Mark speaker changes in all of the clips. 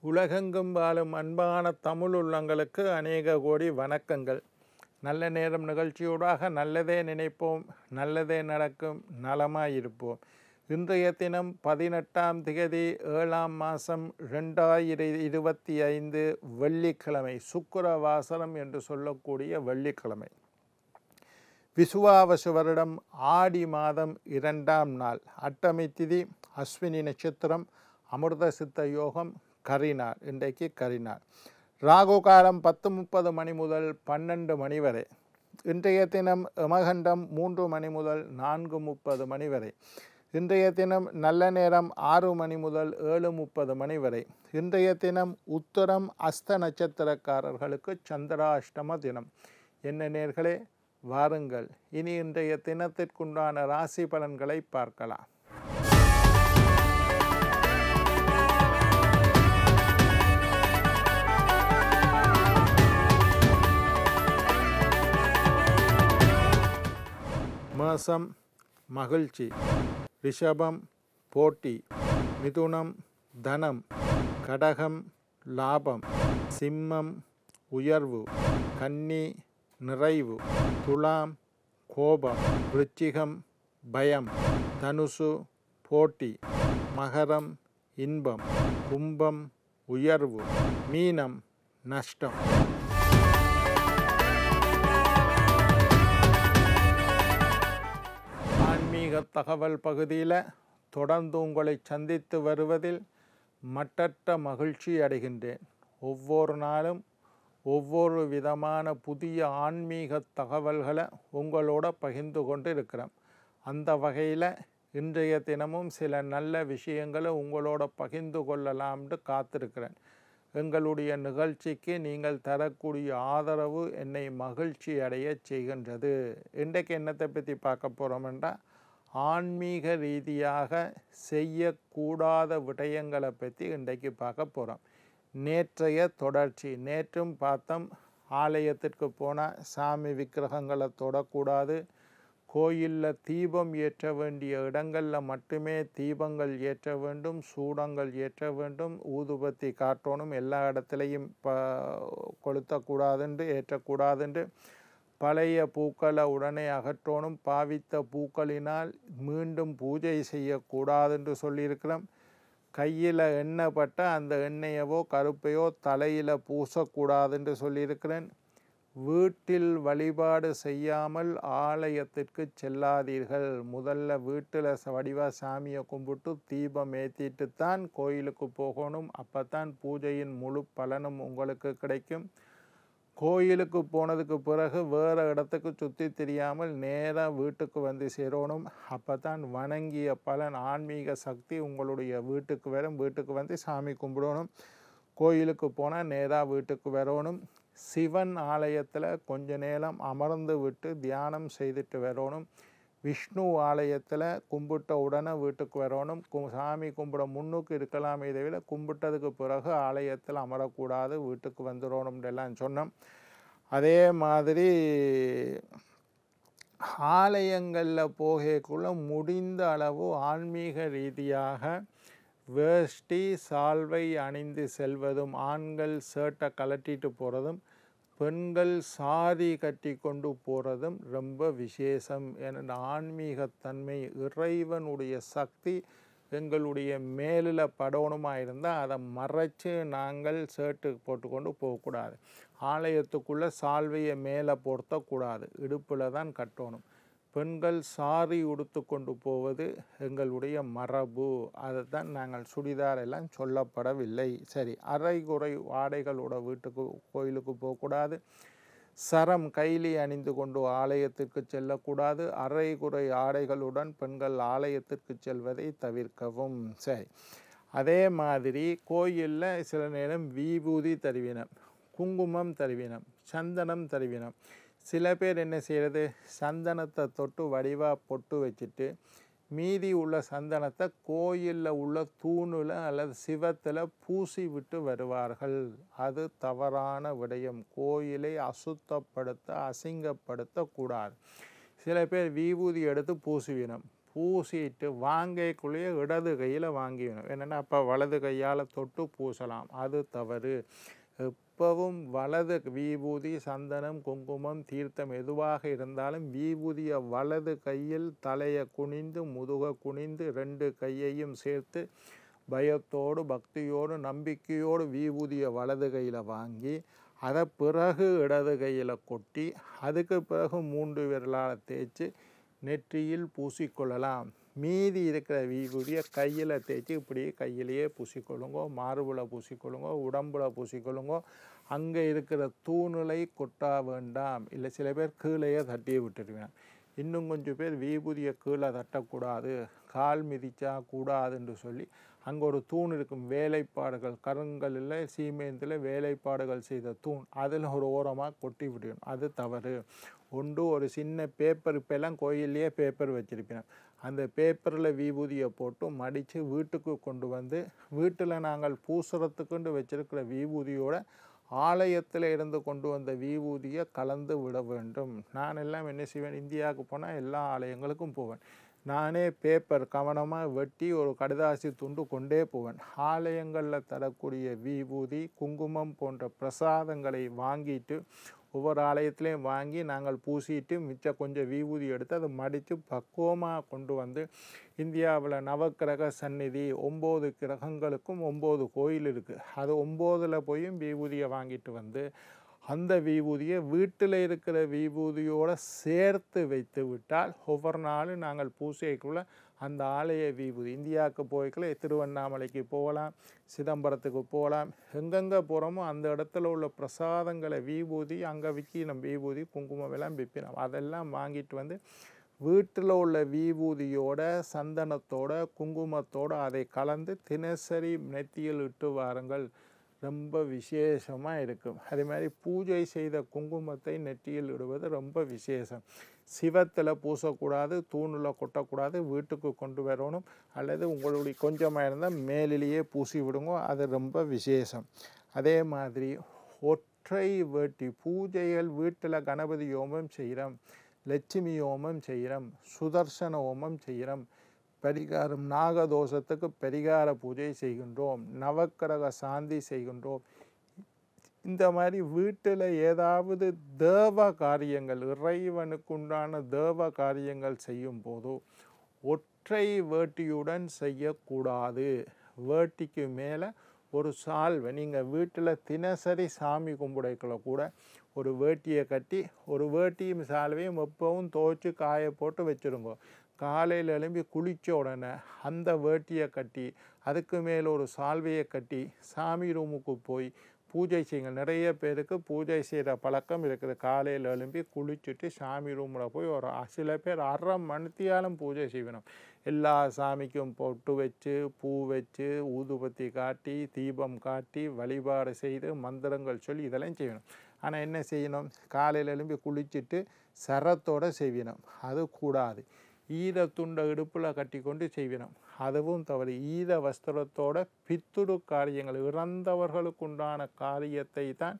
Speaker 1: உலகெங்கும் வாழும் அன்பான தமிழ் உள்ளங்களுக்கு அநேக கோடி வணக்கங்கள். நல்ல நேரம் நிகழ்ச்சியூடாக நல்லதே நினைப்போம், நல்லதே நடக்கும், நலமாயிருப்போம். இன்றைய தினம் 18ஆம் திகதி 7ஆம் மாதம் 2025 வெள்ளிக்கிழமை, சுக்கிரவாசரம் என்று சொல்லக்கூடிய வெள்ளிக்கிழமை. விசுவாவசு வருடம் ஆடி மாதம் 2ஆம் நாள், அட்டமி திதி, அஸ்வினி நட்சத்திரம், அமிர்த சித்த யோகம், கரிநாள். இன்றைக்கு கரிநாள். ராகு காலம் 10:30 மணி முதல் 12 மணி வரை. இன்றைய தினம் யமகண்டம் 3 மணி முதல் 4:30 மணி வரை. இன்றைய தினம் நல்ல நேரம் 6 மணி முதல் 7:30 மணி வரை. இன்றைய தினம் உத்தரம் அஸ்த நட்சத்திரக்காரர்களுக்கு சந்திராஷ்டம தினம். என்ன நேர்களே, வாருங்கள் இனி இன்றைய தினத்திற்குண்டான ராசி பலன்களை பார்க்கலாம். மேசம் மகிழ்ச்சி, ரிஷபம் போட்டி, மிதுனம் தனம், கடகம் லாபம், சிம்மம் உயர்வு, கன்னி நிறைவு, துலாம் கோபம், விருச்சிகம் பயம், தனுசு போட்டி, மகரம் இன்பம், கும்பம் உயர்வு, மீனம் நஷ்டம். ஆன்மீக தகவல் பகுதியில் தொடர்ந்து உங்களை சந்தித்து வருவதில் மட்டற்ற மகிழ்ச்சி அடைகின்றேன். ஒவ்வொரு நாளும் ஒவ்வொரு விதமான புதிய ஆன்மீக தகவல்களை உங்களோட பகிர்ந்து கொண்டு இருக்கிறேன். அந்த வகையில் இன்றைய தினமும் சில நல்ல விஷயங்களை உங்களோட பகிர்ந்து கொள்ளலாம்னு காத்திருக்கிறேன். எங்களுடைய நிகழ்ச்சிக்கு நீங்கள் தரக்கூடிய ஆதரவு என்னை மகிழ்ச்சி அடைய செய்கின்றது. இன்றைக்கு என்னத்தை பற்றி பார்க்க போகிறோம்னா, ஆன்மீக ரீதியாக செய்யக்கூடாத விடயங்களை பற்றி இன்றைக்கு பார்க்க போகிறோம். நேற்றைய தொடர்ச்சி. நேற்றும் பார்த்தோம், ஆலயத்திற்கு போனால் சாமி விக்கிரகங்களை தொடக்கூடாது, கோயிலில் தீபம் ஏற்ற வேண்டிய இடங்களில் மட்டுமே தீபங்கள் ஏற்ற வேண்டும், சூடங்கள் ஏற்ற வேண்டும், ஊதுபத்தி காட்டணும், எல்லா இடத்துலையும் கொளுத்தக்கூடாதுண்டு ஏற்றக்கூடாதுண்டு, பழைய பூக்களை உடனே அகற்றணும், பாவித்த பூக்களினால் மீண்டும் பூஜை செய்யக்கூடாதுன்னு சொல்லியிருக்கிறோம். கையில் எண்ணெய் பட்ட அந்த எண்ணெயவோ கருப்பையோ தலையில் பூசக்கூடாதுன்னு சொல்லியிருக்கிறேன். வீட்டில் வழிபாடு செய்யாமல் ஆலயத்திற்கு செல்லாதீர்கள். முதல்ல வீட்டில் வடிவாக சாமியை கும்பிட்டு தீபம் ஏற்றிட்டு தான் கோயிலுக்கு போகணும். அப்போ தான் பூஜையின் முழு பலனும் உங்களுக்கு கிடைக்கும். கோயிலுக்கு போனதுக்கு பிறகு வேறு இடத்துக்கு சுற்றி தெரியாமல் நேராக வீட்டுக்கு வந்து சேரணும். அப்போ தான் வணங்கிய பலன், ஆன்மீக சக்தி உங்களுடைய வீட்டுக்கு வரும். வீட்டுக்கு வந்து சாமி கும்பிடணும். கோயிலுக்கு போனால் நேராக வீட்டுக்கு வரணும். சிவன் ஆலயத்தில் கொஞ்ச நேரம் அமர்ந்து விட்டு தியானம் செய்துட்டு வரணும். விஷ்ணு ஆலயத்தில் கும்பிட்ட உடனே வீட்டுக்கு வரணும். சாமி கும்பிட முன்னுக்கு இருக்கலாமே தவிர கும்பிட்டதுக்கு பிறகு ஆலயத்தில் அமரக்கூடாது, வீட்டுக்கு வந்துடணும்ன்றெல்லாம் சொன்னோம். அதே மாதிரி ஆலயங்களில் போகக்குள்ள முடிந்த அளவு ஆன்மீக ரீதியாக வேஷ்டி சால்வை அணிந்து செல்வதும், ஆண்கள் ஷர்ட்டை கலட்டிட்டு போகிறதும், பெண்கள் சாரி கட்டி கொண்டு போகிறதும் ரொம்ப விசேஷம். என ஆன்மீகத்தன்மை, இறைவனுடைய சக்தி எங்களுடைய மேலில் படணுமாக இருந்தால் அதை மறைச்சு நாங்கள் ஷர்ட்டு போட்டுக்கொண்டு போகக்கூடாது. ஆலயத்துக்குள்ளே சால்வையை மேலே பொருத்தக்கூடாது, இடுப்பில் தான் கட்டணும். பெண்கள் சாரி உடுத்து கொண்டு போவது எங்களுடைய மரபு. அதை தான் நாங்கள் சுடிதார் எல்லாம் சொல்லப்படவில்லை. சரி, அரைகுறை ஆடைகளோட வீட்டுக்கு கோயிலுக்கு போகக்கூடாது. சரம் கைலி அணிந்து கொண்டு ஆலயத்திற்கு செல்லக்கூடாது. அரைகுறை ஆடைகளுடன் பெண்கள் ஆலயத்திற்கு செல்வதை தவிர்க்கவும். சரி, அதே மாதிரி கோயிலில் சில நேரம் விபூதி தருவினம், குங்குமம் தருவினம், சந்தனம் தருவினம். சில பேர் என்ன செய்கிறது, சந்தனத்தை தொட்டு வடிவாக பொட்டு வச்சுட்டு மீதி உள்ள சந்தனத்தை கோயிலில் உள்ள தூணில் அல்லது சிவத்தில் பூசி விட்டு வருவார்கள். அது தவறான விடயம். கோயிலை அசுத்தப்படுத்த அசிங்கப்படுத்தக்கூடாது. சில பேர் விபூதி எடுத்து பூசுவினம். பூசிட்டு வாங்கைக்குள்ளேயே இடது கையில் வாங்கிடணும். என்னென்னா அப்போ வலது கையால் தொட்டு பூசலாம், அது தவறு. எப்பவும் வலது விபூதி, சந்தனம், குங்குமம், தீர்த்தம் எதுவாக இருந்தாலும் விபூதியை வலது கையில் தலையை குனிந்து முதுக குனிந்து 2 கையையும் சேர்த்து பயத்தோடு பக்தியோடு நம்பிக்கையோடு விபூதியை வலது கையில் வாங்கி அதை பிறகு இடது கையில் கொட்டி அதுக்கு பிறகு 3 விரலால் தேய்ச்சி நெற்றியில் பூசிக்கொள்ளலாம். மீதி இருக்கிற விபூதியை கையில் தேய்ச்சி இப்படி கையிலேயே பூசிக்கொள்ளுங்கோ, மார்பில் பூசிக்கொள்ளுங்கோ, உடம்புல பூசிக்கொள்ளுங்கோ. அங்கே இருக்கிற தூணுலை கொட்டா வேண்டாம். இல்லை சில பேர் கீழேயே தட்டி விட்டுருவேன். இன்னும் கொஞ்சம் பேர் விபூதியை கீழே தட்டக்கூடாது, கால் மிதிச்சா கூடாதுன்னு சொல்லி அங்கே ஒரு தூண் இருக்கும், வேலைப்பாடுகள் கருங்கல்லில் சீமேந்தில் வேலைப்பாடுகள் செய்த தூண், அதில் ஒரு ஓரமாக கொட்டி விடணும். அது தவறு. ஒன்று ஒரு சின்ன பேப்பர், இப்போல்லாம் கோயிலையே பேப்பர் வச்சுருப்பேன், அந்த பேப்பரில் விபூதியை போட்டு மடித்து வீட்டுக்கு கொண்டு வந்து வீட்டில் நாங்கள் பூசுறத்துக்குண்டு வச்சுருக்கிற விபூதியோட ஆலயத்தில் இருந்து கொண்டு வந்த விபூதியை கலந்து விட வேண்டும். நான் எல்லாம் என்ன செய்வேன், இந்தியாவுக்கு போனால் எல்லா ஆலயங்களுக்கும் போவேன். நானே பேப்பர் கவனமாக வெட்டி ஒரு கடுதாசி துண்டு கொண்டே போவேன். ஆலயங்களில் தரக்கூடிய விபூதி, குங்குமம் போன்ற பிரசாதங்களை வாங்கிட்டு ஒவ்வொரு ஆலயத்திலையும் வாங்கி நாங்கள் பூசிட்டு மிச்சம் கொஞ்சம் விபூதி எடுத்து அதை மடித்து பக்குவமாக கொண்டு வந்து இந்தியாவில் நவக்கிரக சந்நிதி 9 கிரகங்களுக்கும் 9 கோயில் இருக்குது. அது 9ல் போயும் விபூதியை வாங்கிட்டு வந்து அந்த விபூதியை வீட்டில் இருக்கிற விபூதியோடு சேர்த்து வைத்து விட்டால் ஒவ்வொரு நாளும் நாங்கள் பூசைக்குள்ளே அந்த ஆலய விபூதி, இந்தியாவுக்கு போய்க்குள்ள திருவண்ணாமலைக்கு போகலாம், சிதம்பரத்துக்கு போகலாம், எங்கெங்கே போகிறோமோ அந்த இடத்துல உள்ள பிரசாதங்களை விபூதி அங்கே விற்கினோம், விபூதி குங்குமம் எல்லாம் விற்பினோம். அதெல்லாம் வாங்கிட்டு வந்து வீட்டில் உள்ள விபூதியோட சந்தனத்தோட குங்குமத்தோடு அதை கலந்து தினசரி நெத்தியில் இட்டு வாருங்கள். ரொம்ப விசேஷமாக இருக்கும். அதே மாதிரி பூஜை செய்த குங்குமத்தை நெற்றியில் இடுவது ரொம்ப விசேஷம். சிவத்தில் பூசக்கூடாது, தூணில் கொட்டக்கூடாது, வீட்டுக்கு கொண்டு வரணும். அல்லது உங்களுடைய கொஞ்சமாக இருந்தால் மேலிலேயே பூசி விடுங்க, அது ரொம்ப விசேஷம். அதே மாதிரி ஒற்றை வேட்டி பூஜைகள் வீட்டில் கணபதி ஹோமம் செய்கிறோம், லட்சுமி ஹோமம் செய்கிறோம், சுதர்சன ஹோமம் செய்கிறோம், பரிகாரம் நாகதோஷத்துக்கு பரிகார பூஜை செய்கின்றோம், நவக்கிரக சாந்தி செய்கின்றோம். இந்த மாதிரி வீட்டில் ஏதாவது தேவ காரியங்கள், இறைவனுக்குண்டான தேவ காரியங்கள் செய்யும் போது ஒற்றை வேட்டியுடன் செய்யக்கூடாது. வேட்டிக்கு மேலே ஒரு சால்வை, நீங்கள் வீட்டில் தினசரி சாமி கும்பிடைக்குள்ள கூட ஒரு வேட்டியை கட்டி, ஒரு வேட்டியும் சால்வையும் எப்பவும் துவைச்சி காய போட்டு வச்சுருங்க. காலையில் எழும்பி குளித்த உடனே அந்த வேட்டியை கட்டி அதுக்கு மேலே ஒரு சால்வையை கட்டி சாமி ரூமுக்கு போய் பூஜை செய்யுங்க. நிறைய பேருக்கு பூஜை செய்கிற பழக்கம் இருக்குது. காலையில் எழும்பி குளிச்சுட்டு சாமி ரூமில் போய் ஒரு சில பேர் 1/2 மணித்தியாலும் பூஜை செய்யணும். எல்லா சாமிக்கும் பொட்டு வச்சு பூ வச்சு ஊதுபத்தி காட்டி தீபம் காட்டி வழிபாடு செய்து மந்திரங்கள் சொல்லி இதெல்லாம் செய்யணும். ஆனால் என்ன செய்யணும், காலையில் எழும்பி குளிச்சுட்டு சரத்தோடு செய்யணும், அது கூடாது. ஈர துண்டை இடுப்பில் கட்டி கொண்டு செய்வினோம், அதுவும் தவறு. ஈர வஸ்திரத்தோட பித்துரு காரியங்கள், இறந்தவர்களுக்குண்டான காரியத்தை தான்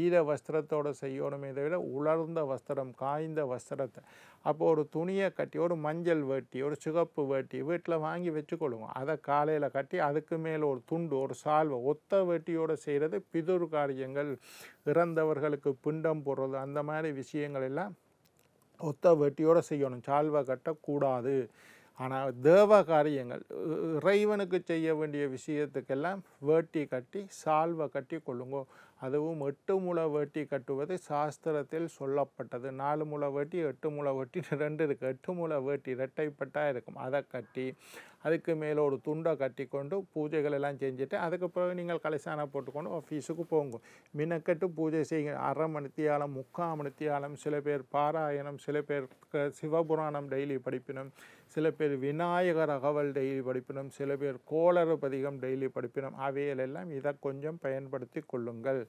Speaker 1: ஈர வஸ்திரத்தோடு செய்யணுமே தவிர உலர்ந்த வஸ்திரம் காய்ந்த வஸ்திரத்தை. அப்போ ஒரு துணியை கட்டி ஒரு மஞ்சள் வேட்டி ஒரு சிகப்பு வேட்டி வீட்டில் வாங்கி வச்சுக்கொள்ளுங்க. அதை காலையில் கட்டி அதுக்கு மேலே ஒரு துண்டு ஒரு சால்வை ஒத்த வேட்டியோடு செய்கிறது பிதுரு காரியங்கள். இறந்தவர்களுக்கு பிண்டம் போடுறது அந்த மாதிரி விஷயங்கள் எல்லாம் ஒத்த வெட்டியோடு செய்யணும், சால்வை கட்டக்கூடாது. ஆனால் தேவ காரியங்கள் இறைவனுக்கு செய்ய வேண்டிய விஷயத்துக்கெல்லாம் வேட்டி கட்டி சால்வை கட்டி கொள்ளுங்கோ. அதுவும் 8 முழ வேட்டி கட்டுவது சாஸ்திரத்தில் சொல்லப்பட்டது. 4 முழ வேட்டி 8 முழ வேட்டி 2 இருக்குது. 8 முழ வேட்டி இரட்டைப்பட்டாக இருக்கும், அதை கட்டி அதுக்கு மேலே ஒரு துண்டை கட்டி கொண்டு பூஜைகள் எல்லாம் செஞ்சுட்டு அதுக்கு பிறகு நீங்கள் கலசான போட்டுக்கொண்டு ஆஃபீஸுக்கு போங்க. மினக்கட்டு பூஜை செய்யுங்க. 1/2 மணித்தியாலம் 3/4 மணித்தியாலம். சில பேர் பாராயணம், சில பேர் சிவபுராணம் டெய்லி படிப்பினும், சில பேர் விநாயகர் அகவல் டெய்லி படிப்பினும், சில பேர் கோளறு பதிகம் டெய்லி படிப்பினும். அவையிலெல்லாம் இதை கொஞ்சம் பயன்படுத்தி கொள்ளுங்கள்.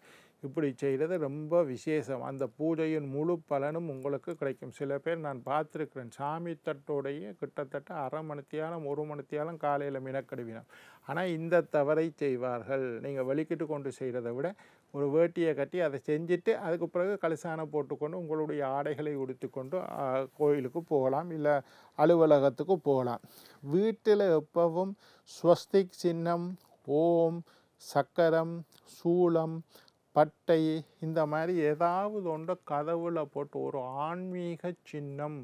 Speaker 1: இப்படி செய்கிறது ரொம்ப விசேஷம். அந்த பூஜையின் முழு பலனும் உங்களுக்கு கிடைக்கும். சில பேர் நான் பார்த்துருக்கிறேன், சாமி தட்டோடையே கிட்டத்தட்ட 1/2 மணித்தியாலம் 1 மணித்தியாலம் காலையில் மினக்கடுவினோம். ஆனால் இந்த தவறை செய்வார்கள். நீங்கள் வலிக்கிட்டு கொண்டு செய்கிறத விட ஒரு வேட்டியை கட்டி அதை செஞ்சுட்டு அதுக்கு பிறகு கலிசானம் போட்டுக்கொண்டு உங்களுடைய ஆடைகளை உடுத்திக்கொண்டு கோயிலுக்கு போகலாம், இல்லை அலுவலகத்துக்கு போகலாம். வீட்டில் எப்பவும் ஸ்வஸ்திக் சின்னம், ஓம், சக்கரம், சூலம், பட்டை இந்த மாதிரி ஏதாவது ஒன்று கதவுல போட்டு ஒரு ஆன்மீக சின்னம்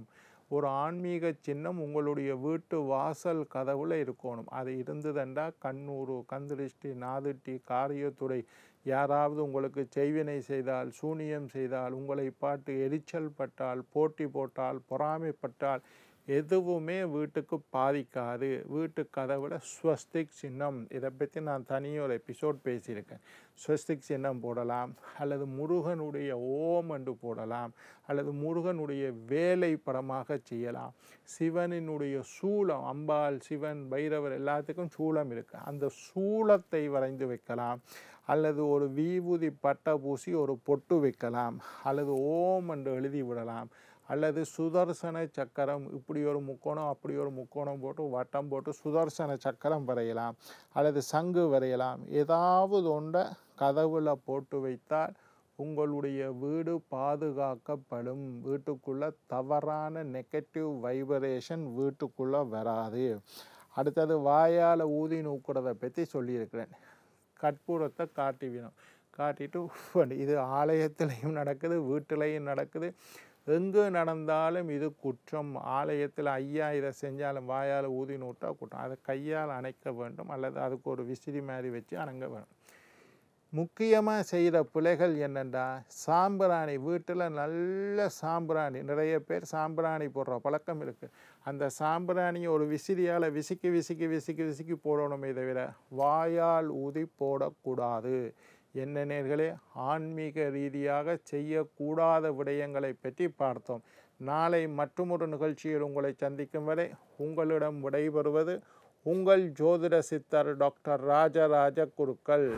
Speaker 1: உங்களுடைய வீட்டு வாசல் கதவுல இருக்கணும். அது இருந்ததுண்டா கண்ணூறு, கந்திருஷ்டி, நாதிட்டி, காரியத்துறை, யாராவது உங்களுக்கு செய்வினை செய்தால், சூனியம் செய்தால், உங்களை பார்த்து எரிச்சல் பட்டால், போட்டி போட்டால், பொறாமைப்பட்டால் எதுவுமே வீட்டுக்கு பாதிக்காது. வீட்டு கதவுல ஸ்வஸ்திக் சின்னம், இதை பற்றி நான் தனியாக எபிசோட் பேசியிருக்கேன். ஸ்வஸ்திக் சின்னம் போடலாம், அல்லது முருகனுடைய ஓம் என்று போடலாம், அல்லது முருகனுடைய வேலை படமாக செய்யலாம். சிவனினுடைய சூலம், அம்பாள், சிவன், பைரவர் எல்லாத்துக்கும் சூலம் இருக்குது, அந்த சூலத்தை வரைந்து வைக்கலாம். அல்லது ஒரு விபூதி பட்டை பூசி ஒரு பொட்டு வைக்கலாம், அல்லது ஓம் என்று எழுதி விடலாம். அல்லது சுதர்சன சக்கரம், இப்படி ஒரு முக்கோணம் அப்படி ஒரு முக்கோணம் போட்டு வட்டம் போட்டு சுதர்சன சக்கரம் வரையலாம், அல்லது சங்கு வரையலாம். ஏதாவது ஒன்றை கதவுல போட்டு வைத்தால் உங்களுடைய வீடு பாதுகாக்கப்படும். வீட்டுக்குள்ளே தவறான நெகட்டிவ் வைப்ரேஷன் வீட்டுக்குள்ளே வராது. அடுத்தது வாயால் ஊதி நூக்கிறதை பற்றி சொல்லியிருக்கிறேன். கற்பூரத்தை காட்டிட்டு இது ஆலயத்திலையும் நடக்குது, வீட்டிலையும் நடக்குது, எங்கு நடந்தாலும் இது குற்றம். ஆலயத்தில் ஐயா இதை செஞ்சாலும் வாயால் ஊதி நூட்டா குற்றம். அதை கையால் அணைக்க வேண்டும், அல்லது அதுக்கு ஒரு விசிறி மாதிரி வச்சு அணங்க வேண்டும். முக்கியமாக செய்கிற பிழைகள் என்னென்னா, சாம்பிராணி, வீட்டில் நல்ல சாம்பிராணி, நிறைய பேர் சாம்பிராணி போடுற பழக்கம் இருக்குது. அந்த சாம்பிராணியை ஒரு விசிறியால் விசிக்கி போடணுமே தவிர வாயால் ஊதி போடக்கூடாது. என்ன நேர்களே, ஆன்மீக ரீதியாக செய்யக்கூடாத விடயங்களை பற்றி பார்த்தோம். நாளை மற்றொரு நிகழ்ச்சியில் உங்களை சந்திக்கும் வரை உங்களிடம் விடைபெறுவது உங்கள் ஜோதிட சித்தர் டாக்டர் ராஜராஜ குருக்கள்.